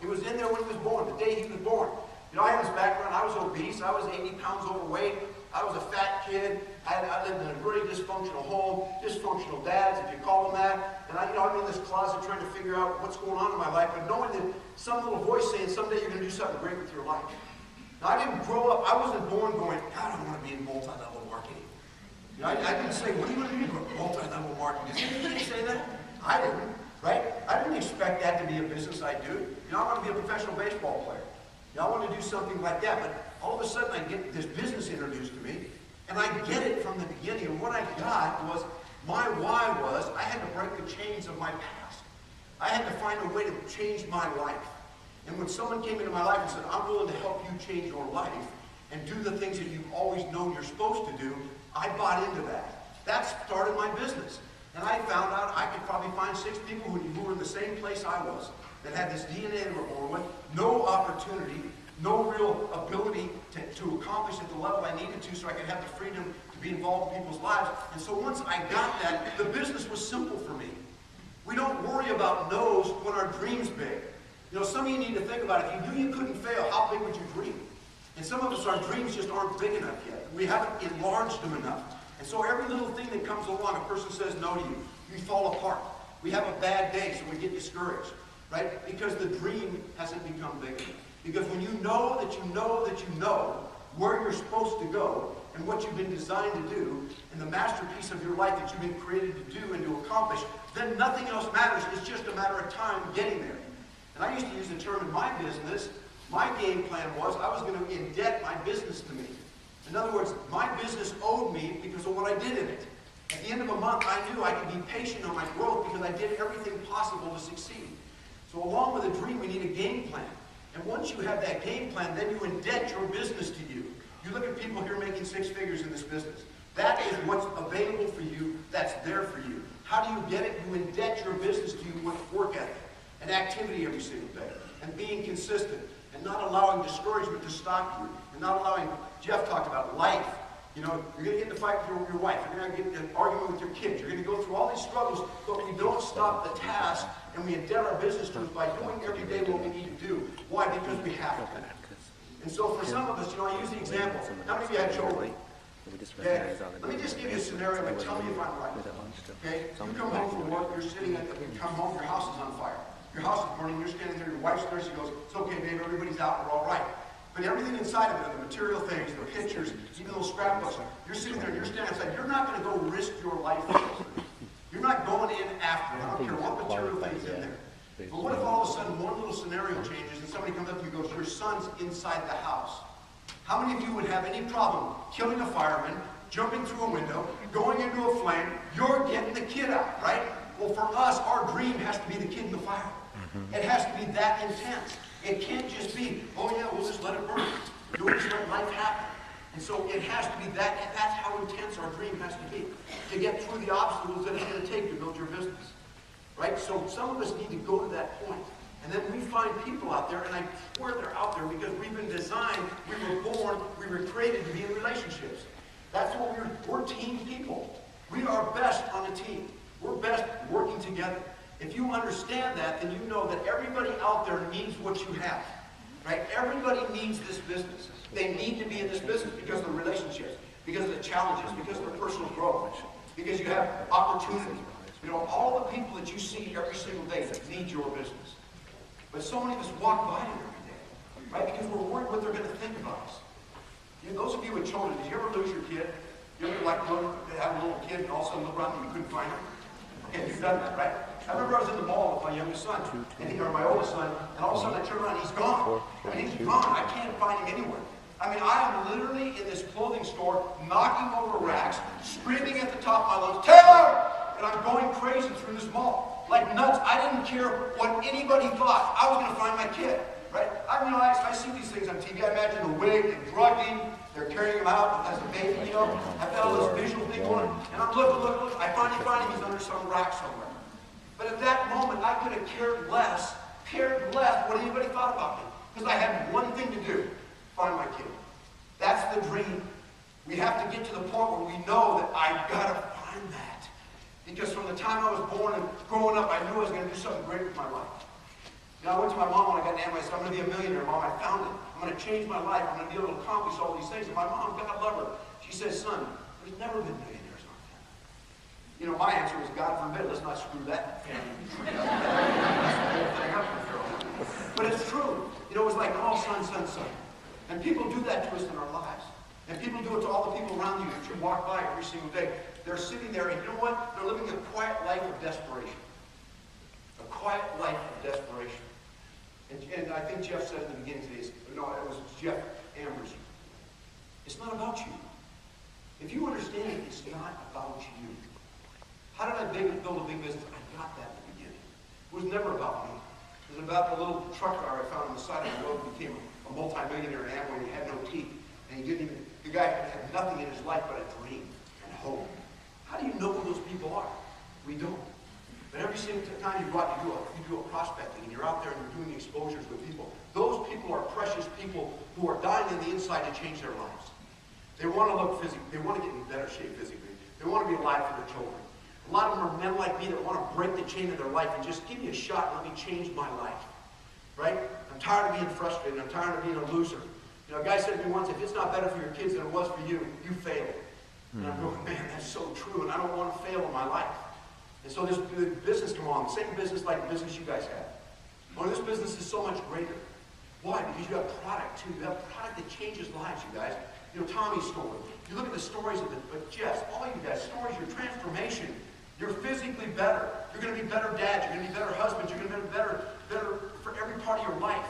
It was in there when he was born, the day he was born. You know, I had this background. I was obese. I was 80 pounds overweight. I was a fat kid. I lived in a very dysfunctional home, dysfunctional dads, if you call them that. And I'm in this closet trying to figure out what's going on in my life, but knowing that some little voice saying someday you're going to do something great with your life. Now, I didn't grow up. I wasn't born going, God, I want to be in multi-level marketing. You know, I didn't say, what do you want to do in multi-level marketing? Did anybody say that? I didn't, right? I didn't expect that to be a business I do. You know, I want to be a professional baseball player. You know, I want to do something like that, but all of a sudden I get this business introduced to me, and I get it from the beginning. And what I got was, my why was, I had to break the chains of my past. I had to find a way to change my life. And when someone came into my life and said, I'm willing to help you change your life and do the things that you've always known you're supposed to do, I bought into that. That started my business. And I found out I could probably find 6 people who were in the same place I was, that had this DNA they were born with, no opportunity, no real ability to accomplish at the level I needed to so I could have the freedom to be involved in people's lives. And so once I got that, the business was simple for me. We don't worry about no's when our dream's big. You know, some of you need to think about it. If you knew you couldn't fail, how big would you dream? And some of us, our dreams just aren't big enough yet. We haven't enlarged them enough. And so every little thing that comes along, a person says no to you, you fall apart. We have a bad day, so we get discouraged, right? Because the dream hasn't become big enough. Because when you know that you know that you know where you're supposed to go and what you've been designed to do and the masterpiece of your life that you've been created to do and to accomplish, then nothing else matters. It's just a matter of time getting there. And I used to use the term in my business, my game plan was I was going to indebt my business to me. In other words, my business owed me because of what I did in it. At the end of a month, I knew I could be patient on my growth because I did everything possible to succeed. So along with a dream, we need a game plan. And once you have that game plan, then you indebt your business to you. You look at people here making 6 figures in this business. That is what's available for you. That's there for you. How do you get it? You indebt your business to you with work ethic and activity every single day and being consistent and not allowing discouragement to stop you and not allowing, Jeff talked about life. You know, you're going to get in a fight with your wife. You're going to get in an argument with your kids. You're going to go through all these struggles, but we don't stop the task and we indebt our business to us by doing every day what we need to do. Why? Because we have to. And so for some of us, you know, I use the example. How many of you had children? Okay. Let me just give you a scenario and tell me if I'm right. Okay? You come home from work, you're sitting at you come home, your house is on fire. Your house is burning, you're standing there, your wife's there, she goes, it's okay, babe, everybody's out, we're all right. But everything inside of it, the material things, the pictures, even those scrapbooks, you're sitting there and you're standing outside, you're not going to go risk your life for this. You're not going in after it. I don't care what material thing's in there. But what if all of a sudden one little scenario changes and somebody comes up to you and goes, your son's inside the house? How many of you would have any problem killing a fireman, jumping through a window, going into a flame, you're getting the kid out, right? Well, for us, our dream has to be the kid in the fire. It has to be that intense. It can't just be, oh yeah, we'll just let it burn. You'll just let life happen. And so it has to be that, and that's how intense our dream has to be, to get through the obstacles that it's going to take to build your business. Right? So some of us need to go to that point. And then we find people out there, and I swear they're out there because we've been designed, we were born, we were created to be in relationships. That's what we're team people. We are best on a team. We're best working together. If you understand that, then you know that everybody out there needs what you have. Right? Everybody needs this business. They need to be in this business because of the relationships, because of the challenges, because of their personal growth, because you have opportunity. You know, all the people that you see every single day need your business. But so many of us walk by them every day, right? Because we're worried what they're going to think about us. You know, those of you with children, did you ever lose your kid? You ever like have a little kid and all of a sudden look around and you couldn't find him? Okay, you've done that, right? I remember I was in the mall with my youngest son, or my oldest son, and all of a sudden I turned around and he's gone. I mean, he's gone. I can't find him anywhere. I mean, I am literally in this clothing store, knocking over racks, screaming at the top of my lungs, Taylor! And I'm going crazy through this mall. Like nuts. I didn't care what anybody thought. I was going to find my kid, right? I see these things on TV. I imagine the wig, the drugging, they're carrying him out as a baby, you know. I've got all this visual thing going, and I'm look. I finally find him. He's under some rack somewhere. But at that moment, I could have cared less what anybody thought about me. Because I had one thing to do, find my kid. That's the dream. We have to get to the point where we know that I've got to find that. Because from the time I was born and growing up, I knew I was going to do something great with my life. You know, I went to my mom when I got an Amway. I said, I'm going to be a millionaire, Mom. I found it. I'm going to change my life. I'm going to be able to accomplish all these things. And my mom, God love her, she says, son, there's never been millionaires on family. You know, my answer was, God forbid, let's not screw that family tree up. That's the whole thing up. But it's true. You know, it was like, oh, son, son, son. And people do that to us in our lives. And people do it to all the people around you that you walk by every single day. They're sitting there, and you know what? They're living a quiet life of desperation. A quiet life of desperation. And I think Jeff said in the beginning today, no, it was Jeff Amber's. It's not about you. If you understand it, it's not about you. How did I build a big business? I got that in the beginning. It was never about me. It was about the little truck car I found on the side of the road and became a multi-millionaire in Amway, and he had no teeth. And he didn't even, the guy had nothing in his life but a dream and hope. How do you know who those people are? We don't. But every single time you go out, you do a prospecting, and you're out there and you're doing exposures with people. Those people are precious people who are dying on the inside to change their lives. They want to look physically. They want to get in better shape physically. They want to be alive for their children. A lot of them are men like me that want to break the chain of their life and just give me a shot and let me change my life. Right? I'm tired of being frustrated. I'm tired of being a loser. You know, a guy said to me once, if it's not better for your kids than it was for you, you failed. And I'm going, man, that's so true, and I don't want to fail in my life. And so this business came along, the same business like the business you guys have. Well, this business is so much greater. Why? Because you have product, too. You have product that changes lives, you guys. You know, Tommy's story. You look at the stories of it, but Jeff's, all you guys, stories, your transformation. You're physically better. You're going to be better dads. You're going to be better husbands. You're going to be better for every part of your life.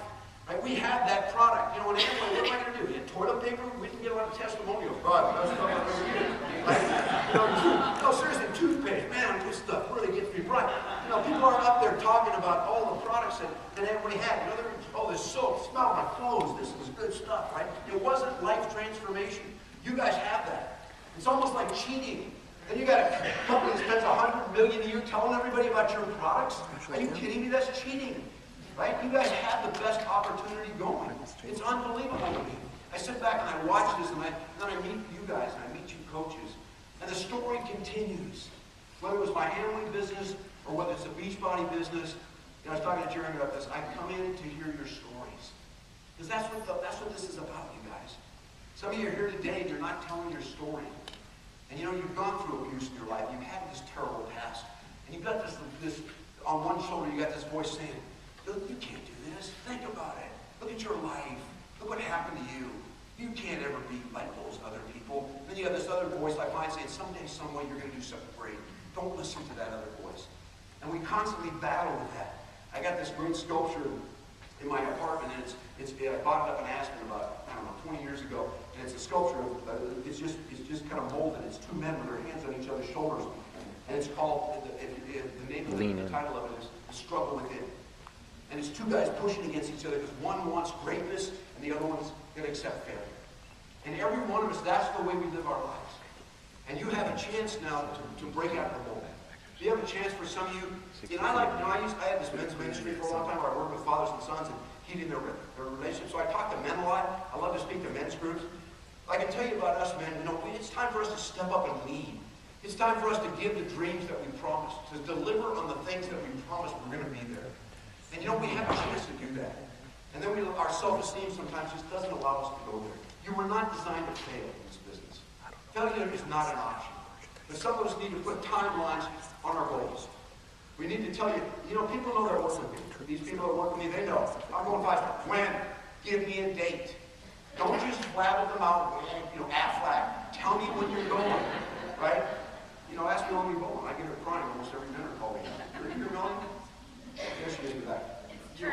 Right? We have that product. You know, in Amway, what am I going to do? Get toilet paper? We can get a lot of testimonials. God, that's stuff I've ever used. Right? You know, no, seriously, toothpaste. Man, this stuff really gets me right. You know, people are up there talking about all the products that Amway had. You know, oh, this soap, smell my clothes. This is good stuff, right? It wasn't life transformation. You guys have that. It's almost like cheating. And you got a company that spends $100 million a year telling everybody about your products? Are you kidding me? That's cheating. Right? You guys have the best opportunity going. It's unbelievable to me. I sit back and I watch this, and then I meet you guys, and I meet you coaches. And the story continues. Whether it was my Amway business, or whether it's a Beachbody business. You know, I was talking to Jeremy about this. I come in to hear your stories. Because that's what this is about, you guys. Some of you are here today, and you're not telling your story. And you know, you've gone through abuse in your life. You've had this terrible past. And you've got this on one shoulder, you got this voice saying, you can't do this. Think about it. Look at your life. Look what happened to you. You can't ever be like those other people. Then you have this other voice like mine saying, someday, some way, you're going to do something great. Don't listen to that other voice. And we constantly battle with that. I got this great sculpture in my apartment, and I bought it up in Aspen about, 20 years ago. And it's a sculpture of, it's just kind of molded. It's two men with their hands on each other's shoulders. And it's called, the name of the title of it is The Struggle Within. And it's two guys pushing against each other because one wants greatness and the other one's going to accept failure. And every one of us, that's the way we live our lives. And you have a chance now to break out of the mold. You have a chance for some of you. You know, I had this men's ministry for a long time where I worked with fathers and sons and healing their relationships. So I talk to men a lot. I love to speak to men's groups. I can tell you about us, men. You know, it's time for us to step up and lead. It's time for us to give the dreams that we promised, to deliver on the things that we promised we're going to be there. And you know, we have a chance to do that. And then our self-esteem sometimes just doesn't allow us to go there. You were not designed to fail in this business. Failure is not an option. But some of us need to put timelines on our goals. We need to tell you, you know, people know they're working with me. These people that work with me, they know. I'm going 5 steps. When? Give me a date. Don't just flabble them out, you know, Aflac. Tell me when you're going, right? You know, ask me when we're going. I get her crying almost every dinner call we have. You're going? Yes, she is back. True.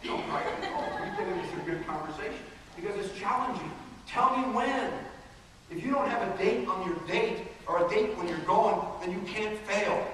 You don't cry every call. You get into a good conversation because it's challenging. Tell me when. If you don't have a date on your date or a date when you're going, then you can't fail.